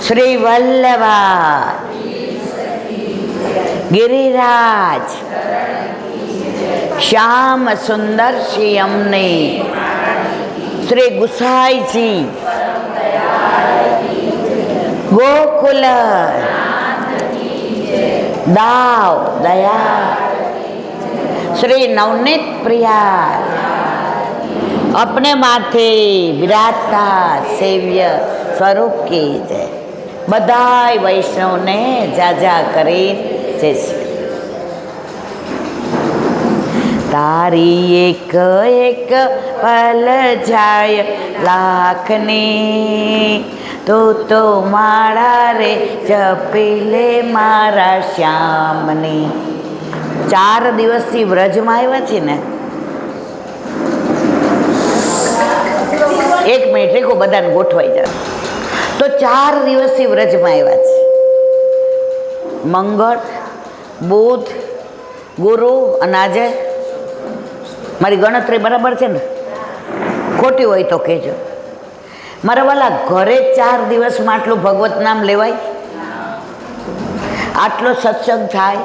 શ્રી વલ્લભા ગિરિરાજ શ્યામ સુંદર શ્રી અમને શ્રી ગુસાઈજી ગોકુલ દાવ દયા શ્રી નવનીત પ્રિયા अपने माथे विराजता सेव्य स्वरूप की जय। बधाई वैष्णव ने जाजा करी जय श्री। तारी एक एक पल जाय लाखनी तो मारा रे जपीले मारा श्यामनी। 4 દિવસથી વ્રજમાં આવ્યા છે ને, 1 મિનિટ રેખો બધાને ગોઠવાઈ જાય તો 4 દિવસથી વ્રજમાં આવ્યા છે। મંગળ, બુધ, ગુરુ અને આજે મારી ગણતરી બરાબર છે ને? ખોટી હોય તો કહેજો। મારા વાલા ઘરે 4 દિવસમાં આટલું ભગવત નામ લેવાય? આટલો સત્સંગ થાય?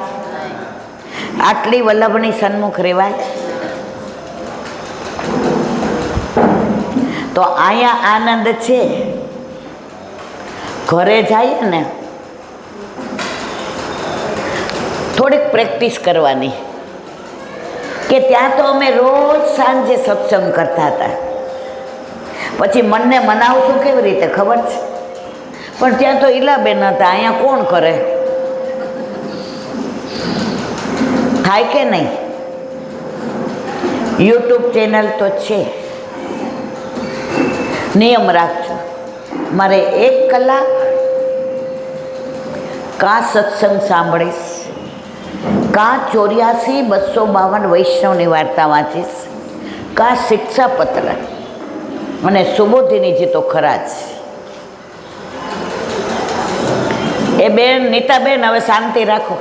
આટલી વલ્લભની સન્મુખ રહેવાય? તો અહીંયા આનંદ છે। ઘરે જઈએ ને થોડીક પ્રેક્ટિસ કરવાની કે ત્યાં તો અમે રોજ સાંજે સત્સંગ કરતા હતા, પછી મનને મનાવશું કેવી રીતે ખબર છે? પણ ત્યાં તો ઈલાબેન હતા, અહીંયા કોણ કરે? થાય કે નહીં? યુટ્યુબ ચેનલ તો છે, નિયમ રાખજો, મારે 1 કલાક કાં સત્સંગ સાંભળીશ, કાં 84-252 વૈષ્ણવની વાર્તા વાંચીશ, કાં શિક્ષાપત્ર અને સુબોધિનીજી તો ખરા જ। એ બેન નીતાબેન હવે શાંતિ રાખો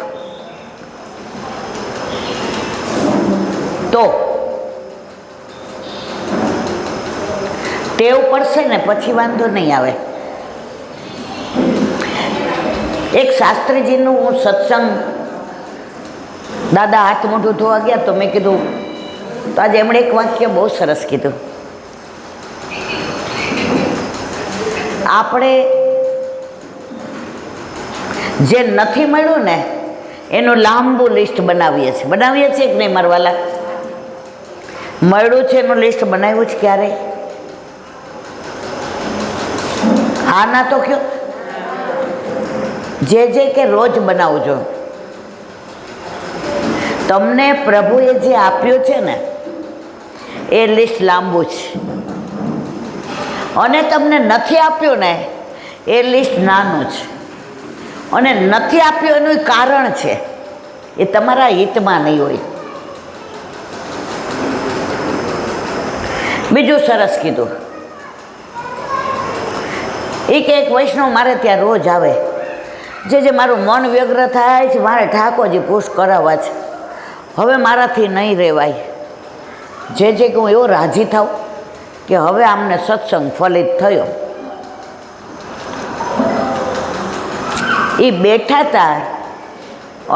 તો ટેવ પડશે ને પછી વાંધો નહીં આવે। એક શાસ્ત્રીજીનું હું સત્સંગ, દાદા હાથ મોઢું ધોવા ગયા તો મેં કીધું, તો આજે એમણે એક વાક્ય બહુ સરસ કીધું, આપણે જે નથી મળ્યું ને એનું લાંબુ લિસ્ટ બનાવીએ છીએ કે નહીં મારા વાલા? મળ્યું છે એનું લિસ્ટ બનાવ્યું છે ક્યારે? હા ના તો કયો? જે કે રોજ બનાવજો। તમને પ્રભુએ જે આપ્યું છે ને એ લિસ્ટ લાંબુ છે, અને તમને નથી આપ્યું ને એ લિસ્ટ નાનું છે, અને નથી આપ્યું એનું કારણ છે, એ તમારા હિતમાં નહીં હોય। બીજું સરસ કીધું, એક વૈષ્ણવ મારે ત્યાં રોજ આવે, જે મારું મન વ્યગ્ર થાય છે, મારે ઠાકોરજી પુષ્ટ કરાવવા છે, હવે મારાથી નહીં રહેવાય। જે કે હું એવો રાજી થાઉં કે હવે આમને સત્સંગ ફલિત થયો। એ બેઠા હતા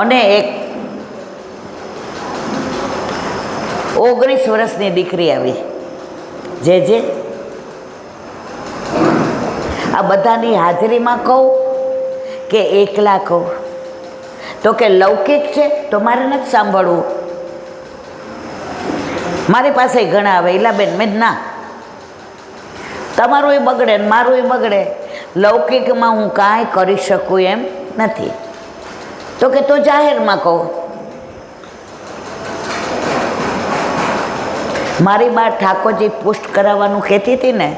અને એક 19 વર્ષની દીકરી આવી। જે આ બધાની હાજરીમાં કહું કે એકલા કહું? તો કે લૌકિક છે તો મારે નથી સાંભળવું, મારી પાસે ઘણા આવે। ઈલાબેન મેં ના, તમારું એ બગડે ને મારું એ બગડે, લૌકિકમાં હું કાંઈ કરી શકું એમ નથી। તો કે તો જાહેરમાં કહું। મારી બા ઠાકોરજી પુષ્ટ કરાવવાનું કહેતી હતી ને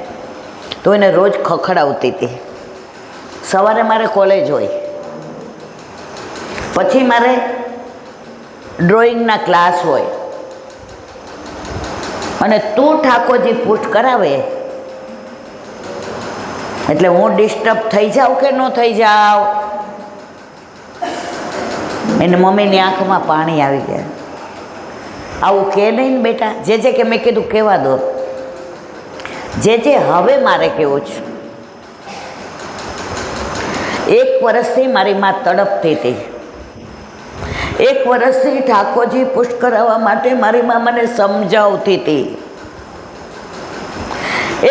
તો એને રોજ ખખડાવતી હતી। સવારે મારે કોલેજ હોય, પછી મારે ડ્રોઈંગના ક્લાસ હોય, અને તું ઠાકોરજી પુષ્ટ કરાવે એટલે હું ડિસ્ટર્બ થઈ જાઉં કે ન થઈ જાઉં? એને મમ્મીની આંખમાં પાણી આવી ગયા। આવું કે નહીં ને બેટા? જે કે મેં કીધું કહેવા દો। જે હવે મારે કહેવું છે, 1 વર્ષથી મારી માં તડપતી હતી. 1 વર્ષથી ઠાકોરજી પુષ્ટ કરાવવા માટે મારી માં મને સમજાવતી હતી.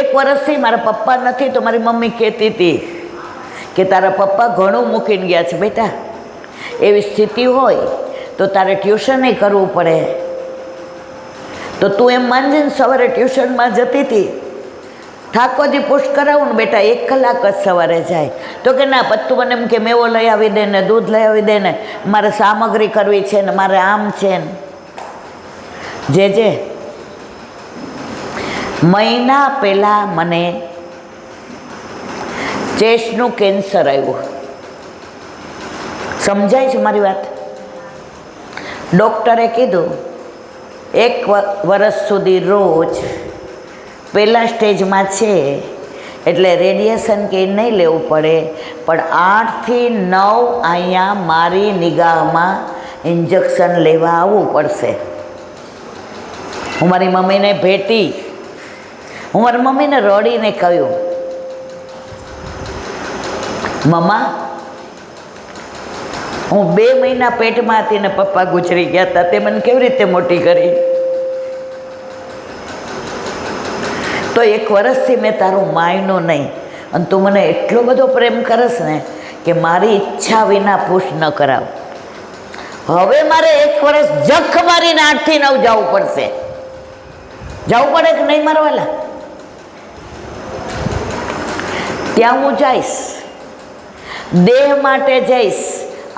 1 વર્ષથી મારા પપ્પા નથી તો મારી મમ્મી કહેતી હતી કે તારા પપ્પા ઘણું મૂકીને ગયા છે બેટા, એવી સ્થિતિ હોય તો તારે ટ્યુશન કરવું પડે. તો તું એમ માનજે ને સવારે ટ્યુશનમાં જતી હતી, ઠાકોરજી પુષ્ટ કરાવું ને બેટા 1 કલાક જ સવારે જાય. તો કે ના પત્તું મને એમ કે મેવો લઈ આવી દે ને, દૂધ લઈ આવી દે ને, મારે સામગ્રી કરવી છે ને, મારે આમ છે ને. જે મહિના પહેલાં મને ચેસ્ટનું કેન્સર આવ્યું. સમજાય છે મારી વાત? ડૉક્ટરે કીધું 1 વર્ષ સુધી રોજ પહેલાં સ્ટેજમાં છે એટલે રેડિયેશન કે નહીં લેવું પડે, પણ 8 થી 9 અહીંયા મારી નિગાહમાં ઇન્જેક્શન લેવા આવવું પડશે. હું મારી મમ્મીને ભેટી, હું મારી મમ્મીને રડીને કહ્યું, મમ્મા હું 2 મહિના પેટમાં હતી ને પપ્પા ગુજરી ગયા હતા, તે મને કેવી રીતે મોટી કરી? તો 1 વર્ષથી મેં તારું માયનું નહીં, અને તું મને એટલો બધો પ્રેમ કરસ ને કે મારી ઈચ્છા વિના પુષ્ટ ન કરાવ. હવે મારે 1 વર્ષ જખ મારીને 8 થી 9 જવું પડશે. જવું પડે કે નહીં મારવાલા? ત્યાં હું જઈશ, દેહ માટે જઈશ,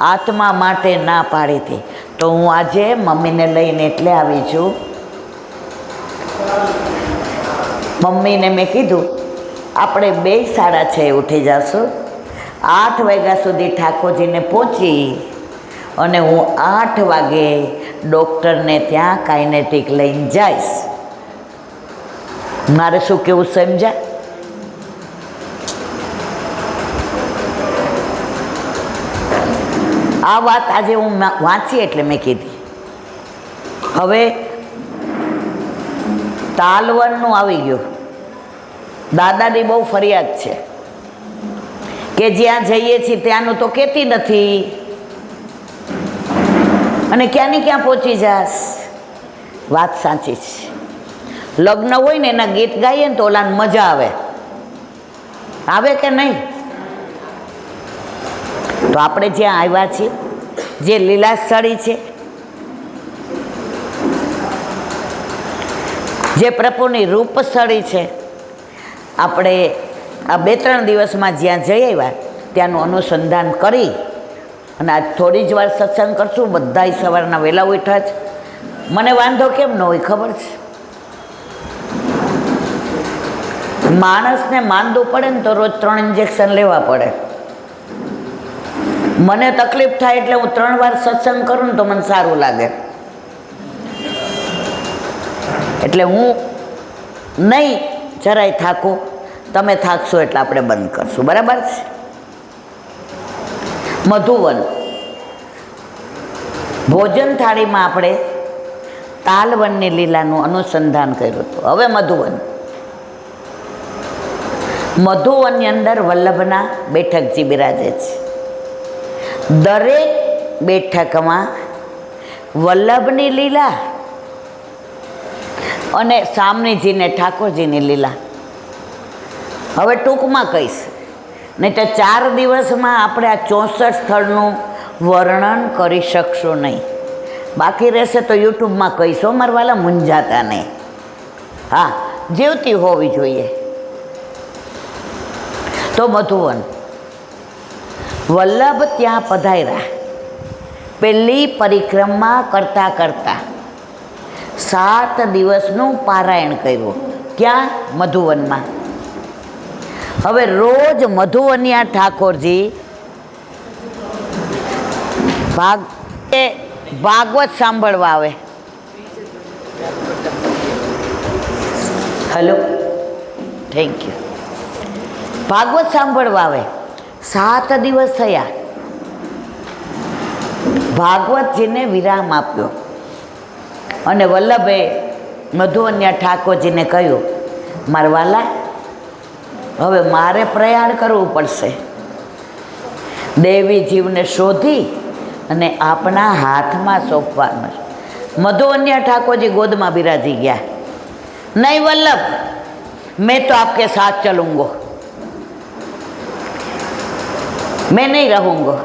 આત્મા માટે ના પાડી હતી. તો હું આજે મમ્મીને લઈને એટલે આવી છું. મમ્મીને મેં કીધું આપણે 2 સાડા 6 ઉઠી જશું, 8 વાગ્યા સુધી ઠાકોરજીને પહોંચી અને હું 8 વાગે ડૉક્ટરને ત્યાં કાઇનેટિક લઈને જઈશ. મારે શું કેવું સમજ્યા? આ વાત આજે હું વાંચી એટલે મેં કીધી. હવે તાલવનનું આવી ગયું. દાદાની બહુ ફરિયાદ છે કે જ્યાં જઈએ છીએ ત્યાંનું તો કહેતી નથી અને ક્યાંની ક્યાં પહોંચી જાસ. વાત સાચી છે. લગ્ન હોય ને એના ગીત ગાઈએ ને તો ઓલાને મજા આવે કે નહીં? તો આપણે જ્યાં આવ્યા છીએ, જે લીલાસ્થળી છે, જે પ્રભુની રૂપસ્થળી છે, આપણે આ 2-3 દિવસમાં જ્યાં જઈ આવ્યા ત્યાંનું અનુસંધાન કરી અને આજ થોડી જ વાર સત્સંગ કરશું. બધાય સવારના વહેલા ઉઠ્યા જ. મને વાંધો કેમ ન હોય ખબર છે? માણસને માંદું પડે ને તો રોજ 3 ઇન્જેક્શન લેવા પડે. મને તકલીફ થાય એટલે હું 3 વાર સત્સંગ કરું ને તો મને સારું લાગે. એટલે હું નહીં જરાય થાકું. તમે થાકશો એટલે આપણે બંધ કરશું. બરાબર છે? મધુવન ભોજન થાળીમાં આપણે તાલવનની લીલાનું અનુસંધાન કર્યું હતું. હવે મધુવનની અંદર વલ્લભના બેઠકજી બિરાજે છે. દરેક બેઠકમાં વલ્લભની લીલા અને સામનીજીને ઠાકોરજીની લીલા. હવે ટૂંકમાં કહીશ, નહીં તો 4 દિવસમાં આપણે આ 64 સ્થળનું વર્ણન કરી શકશું નહીં. બાકી રહેશે તો યુટ્યુબમાં કહીશો મારવાલા, મૂંઝાતા નહીં. હા, જીવતી હોવી જોઈએ. તો મધુવન વલ્લભ ત્યાં પધાર્યા. પહેલી પરિક્રમા કરતાં કરતાં 7 દિવસનું પારાયણ કર્યું. ક્યાં? મધુવનમાં. હવે રોજ મધુવનિયા ઠાકોરજી ભાગવત સાંભળવા આવે. Hello, thank you. ભાગવત સાંભળવા આવે. 7 દિવસ થયા. ભાગવતજીને વિરામ આપ્યો અને વલ્લભે મધુવનિયા ઠાકોરજીને કહ્યું, મારા વાલા, હવે મારે પ્રયાણ કરવું પડશે. દેવી જીવને શોધી અને આપણા હાથમાં સોંપવાનો છે. મધુવન્ય ઠાકોરજી ગોદમાં બિરાજી ગયા. નહીં વલ્લભ, मैं तो आपके साथ चलूंगा, मैं नहीं रहूंगा.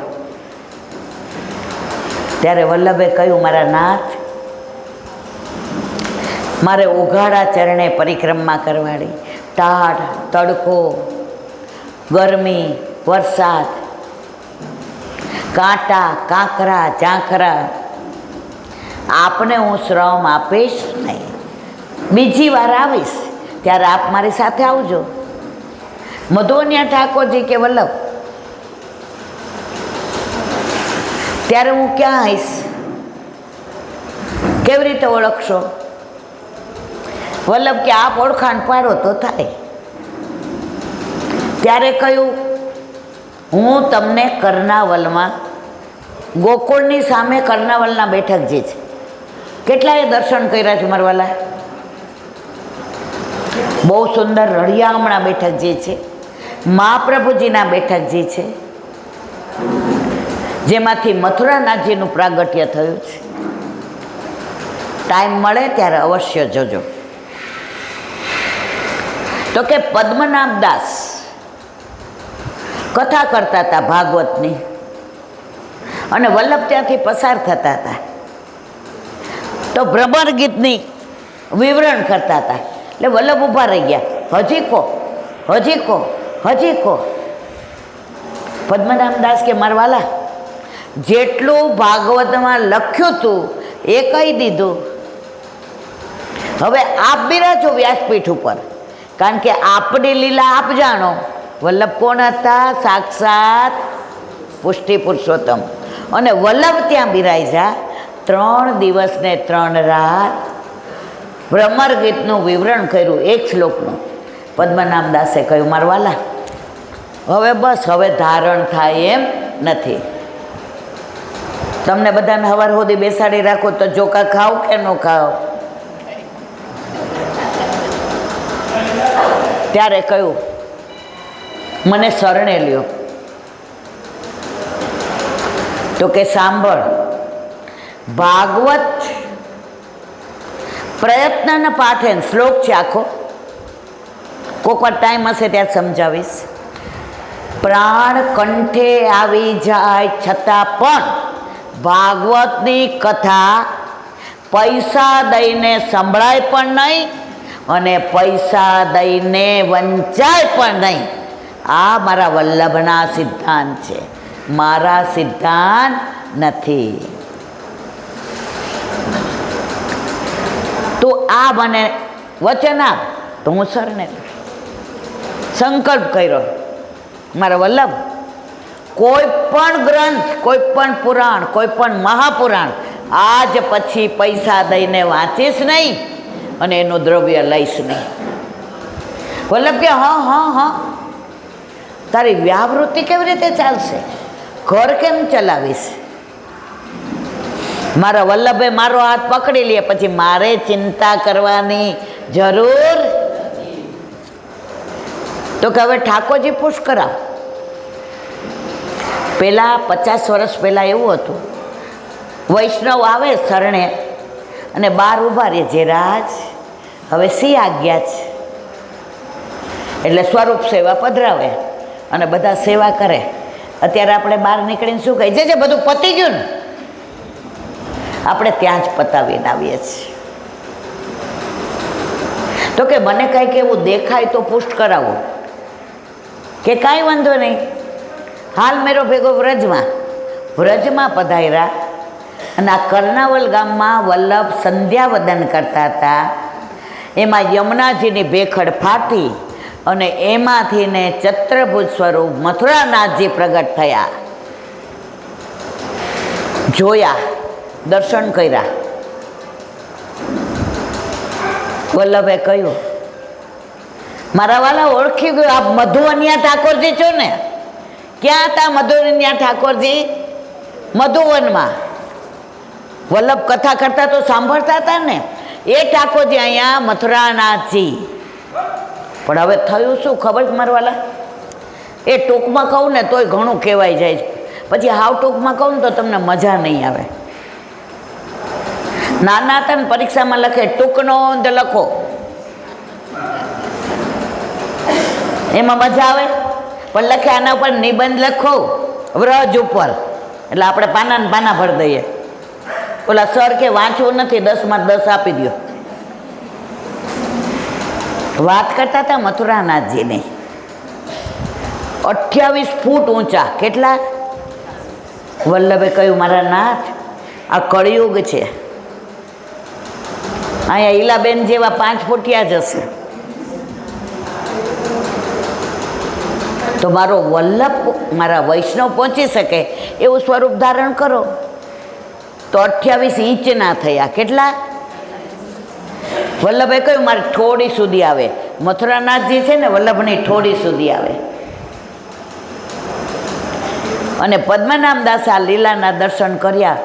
ત્યારે વલ્લભે કહ્યું, મારા નાથ, મારે ઉઘાડા ચરણે પરિક્રમા કરવાડી, ટાઢ, તડકો, ગરમી, વરસાદ, કાંટા, કાંકરા, ઝાંખરા, આપને હું શ્રમ આપીશ નહીં. બીજી વાર આવીશ ત્યારે આપ મારી સાથે આવજો. મધુવન્ય ઠાકોરજી કે વલ્લભ, ત્યારે હું ક્યાં આવીશ? કેવી રીતે ઓળખશો? વલ્લભ કે આપ ઓળખાણ પાડો તો થાય. ત્યારે કહ્યું, હું તમને કર્ણાવલમાં, ગોકુળની સામે કર્ણાવલના બેઠક જે છે, કેટલાય દર્શન કર્યા છે મારા વાલા. બહુ સુંદર રળિયામણા બેઠક જે છે, મહાપ્રભુજીના બેઠક જે છે, જેમાંથી મથુરાનાથજીનું પ્રાગટ્ય થયું છે. ટાઈમ મળે ત્યારે અવશ્ય જજો. તો કે પદ્મનાભદાસ કથા કરતા હતા ભાગવતની, અને વલ્લભ ત્યાંથી પસાર થતા હતા તો ભ્રમર ગીતની વિવરણ કરતા હતા. એટલે વલ્લભ ઊભા રહી ગયા, હજી કહો, હજી કહો, હજી કહો. પદ્મનાભદાસ કે મારવાલા, જેટલું ભાગવતમાં લખ્યું હતું એ કહી દીધું. હવે આપ બિરાજો વ્યાસપીઠ ઉપર, કારણ કે આપની લીલા આપ જાણો. વલ્લભ કોણ હતા? સાક્ષાત પુષ્ટિ પુરુષોત્તમ. અને વલ્લભ ત્યાં બિરાજ્યા. 3 દિવસ ને 3 રાત ભ્રમર ગીતનું વિવરણ કર્યું, એક શ્લોકનું. પદ્મનાભદાસે કહ્યું, મારવાલા, હવે બસ, હવે ધારણ થાય એમ નથી. તમને બધાને હવાર સુધી બેસાડી રાખો તો ચોખા ખાઓ કે ન ખાઓ? ત્યારે કહ્યું, મને શરણે લ્યો. તો કે સાંભળ, ભાગવત પ્રયત્નના પાઠે શ્લોક છે આખો, કોઈક વાર ટાઈમ હશે ત્યારે સમજાવીશ. પ્રાણ કંઠે આવી જાય છતાં પણ ભાગવતની કથા પૈસા દઈને સંભળાય પણ નહીં અને પૈસા દઈને વંચાય પણ નહીં. આ મારા વલ્લભના સિદ્ધાંત છે, મારા સિદ્ધાંત નથી. તો આ મને વચન આપ તો હું સરને સંકલ્પ કર્યો, મારા વલ્લભ, કોઈ પણ ગ્રંથ, કોઈ પણ પુરાણ, કોઈ પણ મહાપુરાણ આજ પછી પૈસા દઈને વાંચીશ નહીં અને એનું દ્રવ્ય લઈશ નહીં. વલ્લભ કે હા હા હા, તારી વ્યાવૃત્તિ કેવી રીતે ચાલશે? ઘર કેમ ચલાવીશ? મારા વલ્લભે મારો હાથ પકડી લે પછી મારે ચિંતા કરવાની જરૂર. તો કે હવે ઠાકોરજી પુશ કરાવ. પહેલાં 50 વર્ષ પહેલાં એવું હતું, વૈષ્ણવ આવે શરણે અને બહાર ઊભા રહે, જે રાજ હવે સી આજ્ઞા છે, એટલે સ્વરૂપ સેવા પધરાવે અને બધા સેવા કરે. અત્યારે આપણે બહાર નીકળીને શું કહીએ છે? બધું પતી ગયું ને, આપણે ત્યાં જ પતાવીને આવીએ છીએ. તો કે મને કંઈક એવું દેખાય તો પુષ્ટ કરાવો. કે કાંઈ વાંધો નહીં, હાલ મેરો ભેગો વ્રજમાં પધાર્યા. અને આ કર્ણાવલ ગામમાં વલ્લભ સંધ્યાવદન કરતા હતા. એમાં યમુનાજીની ભેખડ ફાટી અને એમાંથી ને ચત્રભુજ સ્વરૂપ મથુરાનાથજી પ્રગટ થયા. જોયા, દર્શન કર્યા. વલ્લભે કહ્યું, મારા વાલા ઓળખી ગયો, આપ મધુવન્ય ઠાકોરજી છો ને? ક્યાં હતા મધુવન્ય ઠાકોરજી? મધુવનમાં. વલ્લભ કથા કરતા તો સાંભળતા હતા ને, એ ઠાકોરજી અહીંયા મથુરાનાથજી. પણ હવે થયું શું ખબર છે મારા વાલા? એ ટૂંકમાં કહું ને તોય ઘણું કહેવાય જાય છે. પછી હાવ ટૂંકમાં કહું ને તો તમને મજા નહીં આવે. નાના હતા ને પરીક્ષામાં લખે ટૂંકનોંધ લખો, એમાં મજા આવે. પણ લખે આના ઉપર નિબંધ લખો વ્રજ ઉપર, એટલે આપણે પાના ને પાના ભરી દઈએ. ઓલા સર કે વાંચવું નથી 10 માં 10 આપી દો. વાત કરતા હતા મથુરાનાથજીની, 28 ફૂટ ઊંચા. કેટલા? વલ્લભે કહ્યું મારા નાથ આ કળિયુગ છે, અહીંયા ઈલાબેન જેવા 5 ફૂટિયા જ હશે, તો મારો વલ્લભ મારા વૈષ્ણવ પહોંચી શકે એવું સ્વરૂપ ધારણ કરો. તો 28 ઇંચના થયા. કેટલા? વલ્લભે કહ્યું મારે થોડી સુધી આવે. મથુરાનાથજી છે ને વલ્લભની થોડી સુધી આવે. અને પદ્મનાભદાસ આ લીલાના દર્શન કર્યા.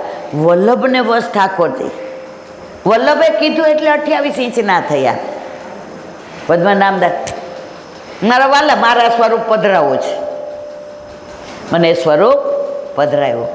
વલ્લભને વશ ઠાકોરજી, વલ્લભે કીધું એટલે 28 ઇંચના થયા. પદ્મનાભદાસ મારા વાલા મારા સ્વરૂપ પધરાવો છે, મને સ્વરૂપ પધરાવ્યો.